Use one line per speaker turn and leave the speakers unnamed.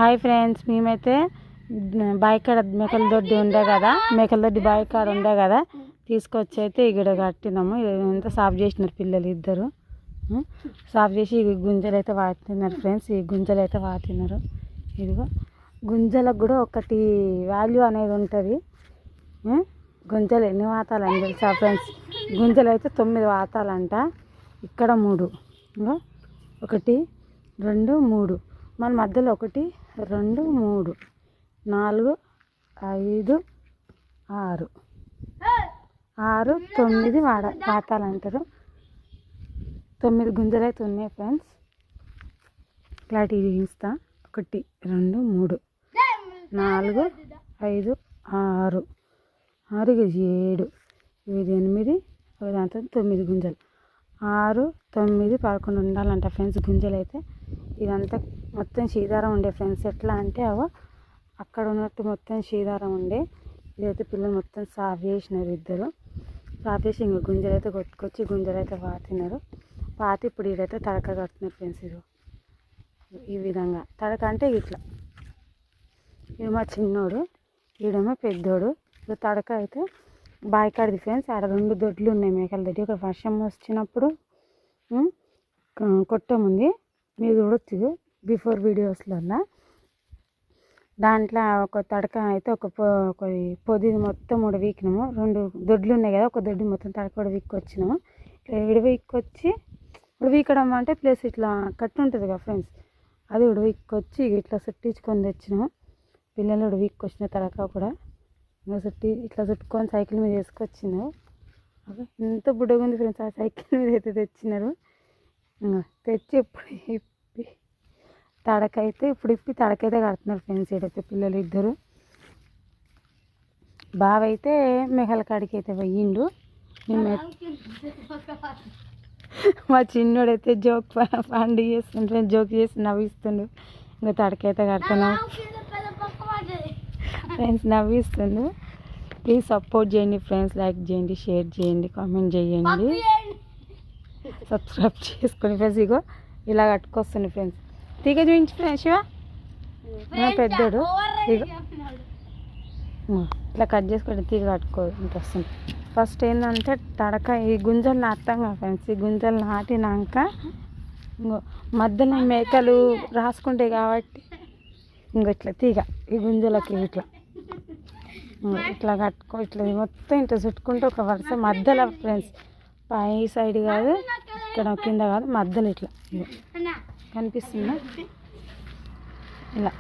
Hi friends, మేమైతే బాయికాడ మేకల దొడ్డి ఉండే కదా, మేకల దొడ్డి బాయికాడ ఉండే కదా, తీసుకొచ్చి అయితే ఇక్కడ కట్టినాము. ఇదంతా సాఫ్ చేసినారు పిల్లలు ఇద్దరు. సాఫ్ చేసి గుంజలు అయితే వాడుతున్నారు ఫ్రెండ్స్. ఈ గుంజలు అయితే వాడుతున్నారు. ఇదిగో గుంజలకు కూడా ఒకటి వాల్యూ అనేది ఉంటుంది. గుంజలు ఎన్ని వాతాలని తెలుసా ఫ్రెండ్స్? గుంజలు అయితే 9 వాతాలంట. ఇక్కడ 3, 1 2 3, మన మధ్యలో 1 2 3 4 5 6 9 వాతాలంటారు. 9 గుంజలు అయితే ఉన్నాయి ఫ్రెండ్స్. క్లారిటీ చూపిస్తా. 1 2 3 4 5 6 6 7 8 దాంతో 9 గుంజలు. 6 9 11 ఉండాలంట ఫ్రెండ్స్ గుంజలు అయితే. ఇదంతా మొత్తం శ్రీదారం ఉండే ఫ్రెండ్స్. ఎట్లా అంటే అక్కడ ఉన్నట్టు మొత్తం శ్రీదారం ఉండే. ఇదైతే పిల్లలు మొత్తం సాఫ్ చేసినారు ఇద్దరు. సాఫ్ చేసి ఇంకా గుంజలు అయితే కొట్టుకొచ్చి గుంజలు అయితే పాతినారు. పాతి ఇప్పుడు ఇదైతే తడక కడుతున్నారు ఫ్రెండ్స్. ఇది ఈ విధంగా తడక అంటే ఇట్లా. ఇది మా చిన్నోడు, ఈడేమో పెద్దోడు. ఇప్పుడు తడక అయితే బాయికాడిది ఫ్రెండ్స్. ఆడ 2 దొడ్లు ఉన్నాయి మేకల దొడ్డి. ఒక వర్షం వచ్చినప్పుడు కొట్టముంది, మీరు చూడొచ్చు బిఫోర్ వీడియోస్లలో. దాంట్లో ఒక తడక అయితే ఒక పొది మొత్తం వీకినాము. 2 దొడ్లు ఉన్నాయి కదా, ఒక దొడ్డి మొత్తం తడక కూడా వీక్కొచ్చినాము. వీక్కొచ్చి వీకడం అంటే ప్లేస్ ఇట్లా కట్టు ఉంటుంది కదా ఫ్రెండ్స్, అది వీక్కొచ్చి ఇట్లా చుట్టించుకొని తెచ్చినాము. పిల్లలు వీక్కొచ్చిన తడక కూడా ఇట్లా చుట్టుకొని సైకిల్ మీద వేసుకొచ్చినారు. ఎంత బుడ్డగా ఉంది ఫ్రెండ్స్. ఆ సైకిల్ మీద అయితే తెచ్చినారు. తెచ్చి ఇప్పుడు ఇప్పి తడకైతే తడకైతే కడుతున్నారు ఫ్రెండ్స్. ఇక్కడైతే పిల్లలు ఇద్దరు. బావ అయితే మేకల కాడికి అయితే పోయిండు. మా చిన్నోడైతే పండుగ చేస్తుండ్రు, జోక్ చేసి నవ్విస్తుండు. ఇంకా తడకైతే కడుతున్నాం ఫ్రెండ్స్, నవ్విస్తుండు. ప్లీజ్ సపోర్ట్ చేయండి ఫ్రెండ్స్. లైక్ చేయండి, షేర్ చేయండి, కామెంట్ చేయండి, సబ్స్క్రైబ్ చేసుకొని ఫ్రెండ్స్. ఇగో ఇలా కట్టుకొస్తుంది ఫ్రెండ్స్. తీగ చూపించి ఫ్రెండ్స్. శివ పెద్దోడు ఇట్లా కట్ చేసుకుంటే తీగ కట్టుకోవాలంటే వస్తుంది. ఫస్ట్ ఏంటంటే తడక ఈ గుంజలు నాటుతాం కదా ఫ్రెండ్స్. ఈ గుంజలు నాటినాక మధ్యలో మేకలు రాసుకుంటాయి కాబట్టి ఇట్లా తీగ ఈ గుంజలకి ఇట్లా కట్టుకో. ఇట్లా మొత్తం ఇట్లా చుట్టుకుంటూ ఒక వరుస మధ్యలో ఫ్రెండ్స్. పై సైడ్ కాదు, ఇక్కడ కింద కాదు, మధ్యలో ఇట్లా కనిపిస్తుందా ఇలా.